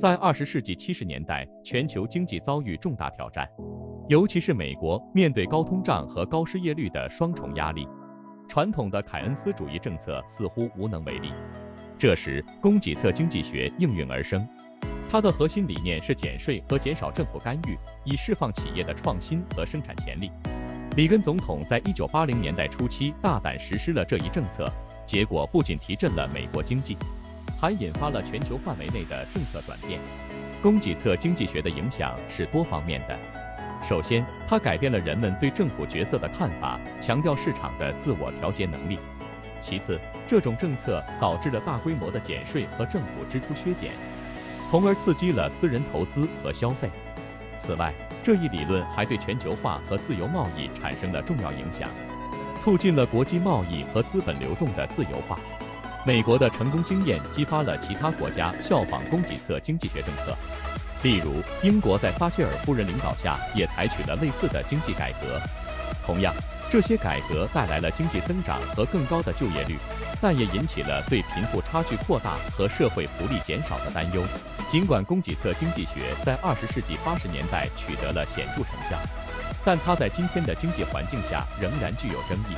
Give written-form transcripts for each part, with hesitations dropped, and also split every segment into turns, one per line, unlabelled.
在20世纪70年代，全球经济遭遇重大挑战，尤其是美国面对高通胀和高失业率的双重压力，传统的凯恩斯主义政策似乎无能为力。这时，供给侧经济学应运而生，它的核心理念是减税和减少政府干预，以释放企业的创新和生产潜力。里根总统在1980年代初期大胆实施了这一政策，结果不仅提振了美国经济，还引发了全球范围内的政策转变。供给侧经济学的影响是多方面的。首先，它改变了人们对政府角色的看法，强调市场的自我调节能力。其次，这种政策导致了大规模的减税和政府支出削减，从而刺激了私人投资和消费。此外，这一理论还对全球化和自由贸易产生了重要影响，促进了国际贸易和资本流动的自由化。美国的成功经验激发了其他国家效仿供给侧经济学政策，例如英国在撒切尔夫人领导下也采取了类似的经济改革。同样，这些改革带来了经济增长和更高的就业率，但也引起了对贫富差距扩大和社会福利减少的担忧。尽管供给侧经济学在20世纪80年代取得了显著成效，但它在今天的经济环境下仍然具有争议。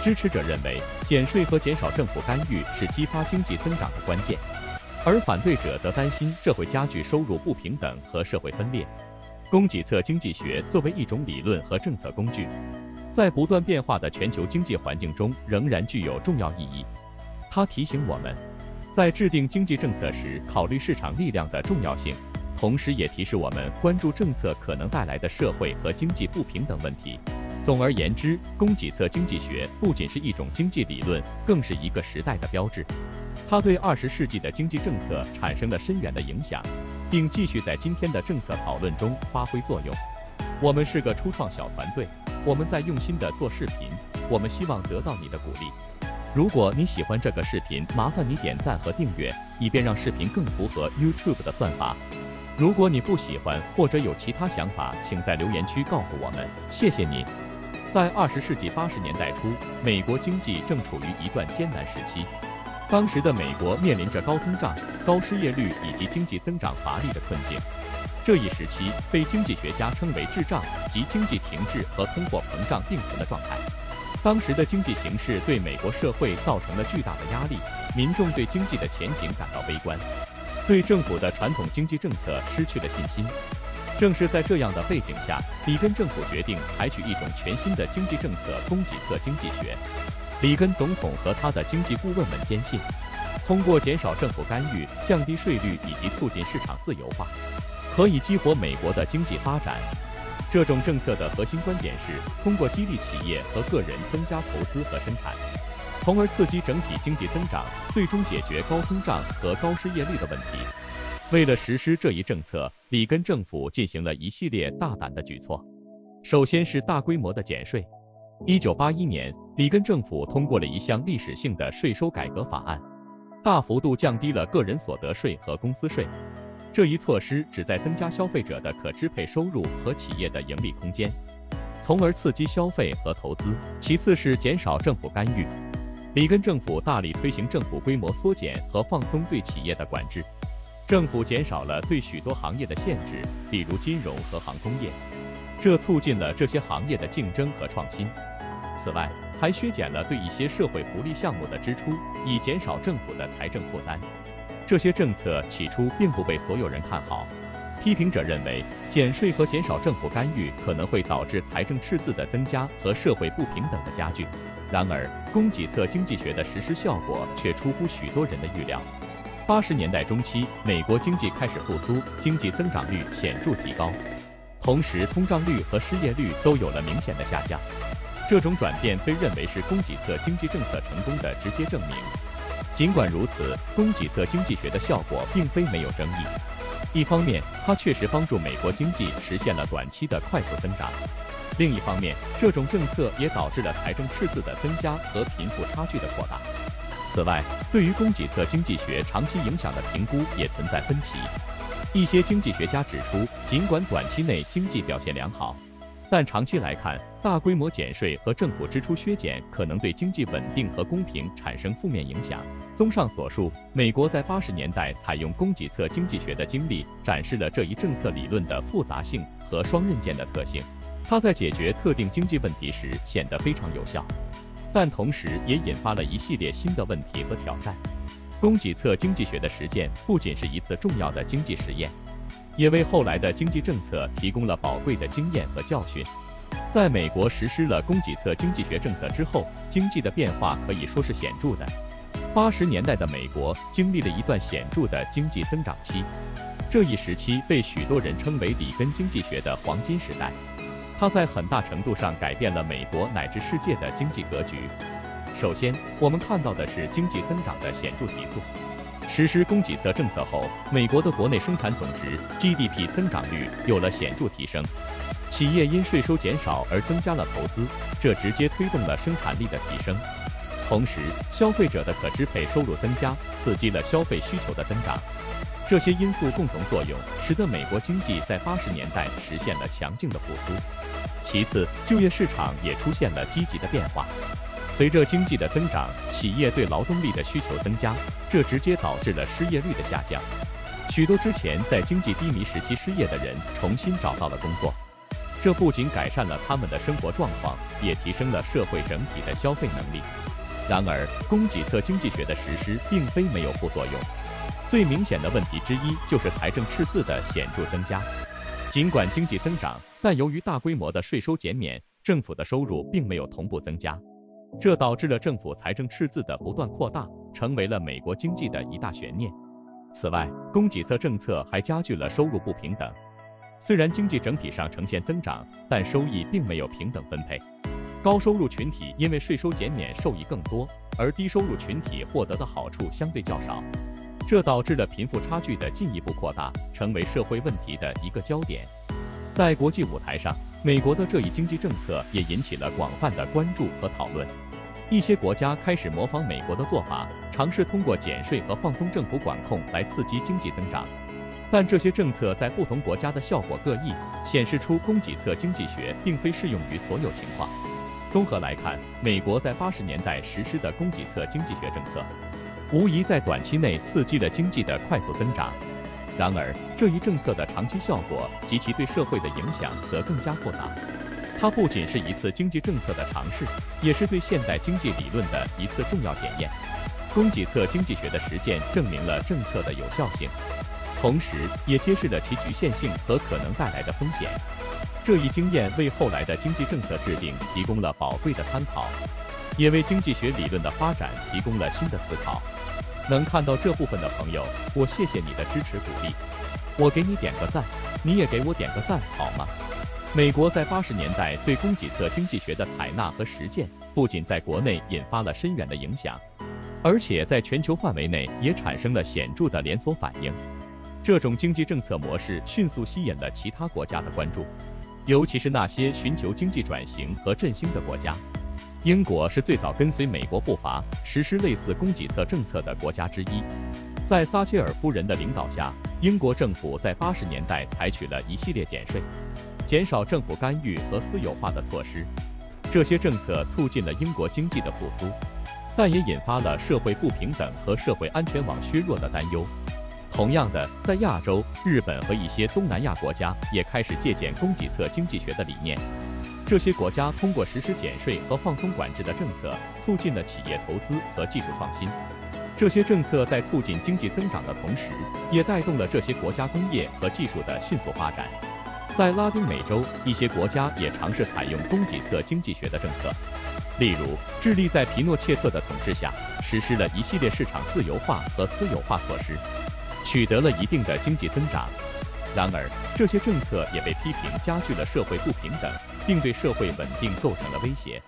支持者认为，减税和减少政府干预是激发经济增长的关键，而反对者则担心这会加剧收入不平等和社会分裂。供给侧经济学作为一种理论和政策工具，在不断变化的全球经济环境中仍然具有重要意义。它提醒我们，在制定经济政策时考虑市场力量的重要性，同时也提示我们关注政策可能带来的社会和经济不平等问题。总而言之，供给侧经济学不仅是一种经济理论，更是一个时代的标志。它对20世纪的经济政策产生了深远的影响，并继续在今天的政策讨论中发挥作用。我们是个初创小团队，我们在用心地做视频，我们希望得到你的鼓励。如果你喜欢这个视频，麻烦你点赞和订阅，以便让视频更符合 YouTube 的算法。如果你不喜欢或者有其他想法，请在留言区告诉我们，谢谢你。在20世纪80年代初，美国经济正处于一段艰难时期。当时的美国面临着高通胀、高失业率以及经济增长乏力的困境。这一时期被经济学家称为滞胀，即经济停滞和通货膨胀并存的状态。当时的经济形势对美国社会造成了巨大的压力，民众对经济的前景感到悲观，对政府的传统经济政策失去了信心。正是在这样的背景下，里根政府决定采取一种全新的经济政策——供给侧经济学。里根总统和他的经济顾问们坚信，通过减少政府干预、降低税率以及促进市场自由化，可以激活美国的经济发展。这种政策的核心观点是通过激励企业和个人增加投资和生产，从而刺激整体经济增长，最终解决高通胀和高失业率的问题。为了实施这一政策，里根政府进行了一系列大胆的举措。首先是大规模的减税。1981年，里根政府通过了一项历史性的税收改革法案，大幅度降低了个人所得税和公司税。这一措施旨在增加消费者的可支配收入和企业的盈利空间，从而刺激消费和投资。其次是减少政府干预。里根政府大力推行政府规模缩减和放松对企业的管制。政府减少了对许多行业的限制，比如金融和航空业，这促进了这些行业的竞争和创新。此外，还削减了对一些社会福利项目的支出，以减少政府的财政负担。这些政策起初并不被所有人看好，批评者认为减税和减少政府干预可能会导致财政赤字的增加和社会不平等的加剧。然而，供给侧经济学的实施效果却出乎许多人的预料。80年代中期，美国经济开始复苏，经济增长率显著提高，同时通胀率和失业率都有了明显的下降。这种转变被认为是供给侧经济政策成功的直接证明。尽管如此，供给侧经济学的效果并非没有争议。一方面，它确实帮助美国经济实现了短期的快速增长；另一方面，这种政策也导致了财政赤字的增加和贫富差距的扩大。此外，对于供给侧经济学长期影响的评估也存在分歧。一些经济学家指出，尽管短期内经济表现良好，但长期来看，大规模减税和政府支出削减可能对经济稳定和公平产生负面影响。综上所述，美国在80年代采用供给侧经济学的经历，展示了这一政策理论的复杂性和双刃剑的特性。它在解决特定经济问题时显得非常有效，但同时也引发了一系列新的问题和挑战。供给侧经济学的实践不仅是一次重要的经济实验，也为后来的经济政策提供了宝贵的经验和教训。在美国实施了供给侧经济学政策之后，经济的变化可以说是显著的。80年代的美国经历了一段显著的经济增长期，这一时期被许多人称为里根经济学的黄金时代。它在很大程度上改变了美国乃至世界的经济格局。首先，我们看到的是经济增长的显著提速。实施供给侧政策后，美国的国内生产总值 GDP 增长率有了显著提升，企业因税收减少而增加了投资，这直接推动了生产力的提升。同时，消费者的可支配收入增加，刺激了消费需求的增长。这些因素共同作用，使得美国经济在80年代实现了强劲的复苏。其次，就业市场也出现了积极的变化。随着经济的增长，企业对劳动力的需求增加，这直接导致了失业率的下降。许多之前在经济低迷时期失业的人重新找到了工作，这不仅改善了他们的生活状况，也提升了社会整体的消费能力。然而，供给侧经济学的实施并非没有副作用。最明显的问题之一就是财政赤字的显著增加。尽管经济增长，但由于大规模的税收减免，政府的收入并没有同步增加。这导致了政府财政赤字的不断扩大，成为了美国经济的一大悬念。此外，供给侧政策还加剧了收入不平等。虽然经济整体上呈现增长，但收益并没有平等分配。高收入群体因为税收减免受益更多，而低收入群体获得的好处相对较少，这导致了贫富差距的进一步扩大，成为社会问题的一个焦点。在国际舞台上，美国的这一经济政策也引起了广泛的关注和讨论。一些国家开始模仿美国的做法，尝试通过减税和放松政府管控来刺激经济增长。但这些政策在不同国家的效果各异，显示出供给侧经济学并非适用于所有情况。综合来看，美国在80年代实施的供给侧经济学政策，无疑在短期内刺激了经济的快速增长。然而，这一政策的长期效果及其对社会的影响则更加扩大。它不仅是一次经济政策的尝试，也是对现代经济理论的一次重要检验。供给侧经济学的实践证明了政策的有效性，同时也揭示了其局限性和可能带来的风险。这一经验为后来的经济政策制定提供了宝贵的参考，也为经济学理论的发展提供了新的思考。能看到这部分的朋友，我谢谢你的支持鼓励，我给你点个赞，你也给我点个赞好吗？美国在80年代对供给侧经济学的采纳和实践，不仅在国内引发了深远的影响，而且在全球范围内也产生了显著的连锁反应。这种经济政策模式迅速吸引了其他国家的关注，尤其是那些寻求经济转型和振兴的国家。英国是最早跟随美国步伐实施类似供给侧政策的国家之一。在撒切尔夫人的领导下，英国政府在80年代采取了一系列减税、减少政府干预和私有化的措施。这些政策促进了英国经济的复苏，但也引发了社会不平等和社会安全网削弱的担忧。同样的，在亚洲，日本和一些东南亚国家也开始借鉴供给侧经济学的理念。这些国家通过实施减税和放松管制的政策，促进了企业投资和技术创新。这些政策在促进经济增长的同时，也带动了这些国家工业和技术的迅速发展。在拉丁美洲，一些国家也尝试采用供给侧经济学的政策。例如，智利在皮诺切特的统治下，实施了一系列市场自由化和私有化措施，取得了一定的经济增长。然而，这些政策也被批评加剧了社会不平等，并对社会稳定构成了威胁。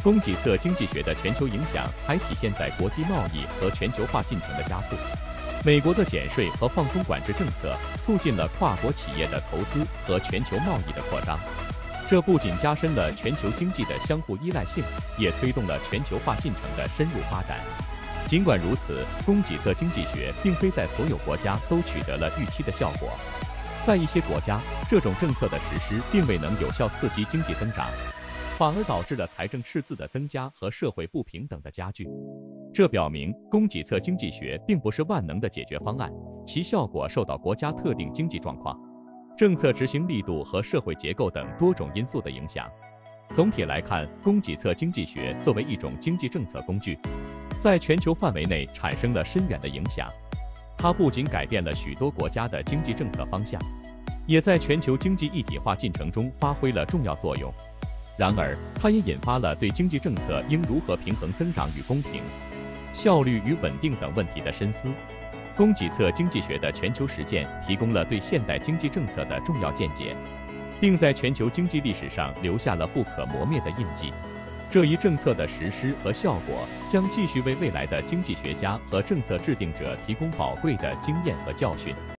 供给侧经济学的全球影响还体现在国际贸易和全球化进程的加速。美国的减税和放松管制政策促进了跨国企业的投资和全球贸易的扩张，这不仅加深了全球经济的相互依赖性，也推动了全球化进程的深入发展。尽管如此，供给侧经济学并非在所有国家都取得了预期的效果。在一些国家，这种政策的实施并未能有效刺激经济增长，反而导致了财政赤字的增加和社会不平等的加剧。这表明，供给侧经济学并不是万能的解决方案，其效果受到国家特定经济状况、政策执行力度和社会结构等多种因素的影响。总体来看，供给侧经济学作为一种经济政策工具，在全球范围内产生了深远的影响。它不仅改变了许多国家的经济政策方向，也在全球经济一体化进程中发挥了重要作用。然而，它也引发了对经济政策应如何平衡增长与公平、效率与稳定等问题的深思。供给侧经济学的全球实践提供了对现代经济政策的重要见解，并在全球经济历史上留下了不可磨灭的印记。这一政策的实施和效果将继续为未来的经济学家和政策制定者提供宝贵的经验和教训。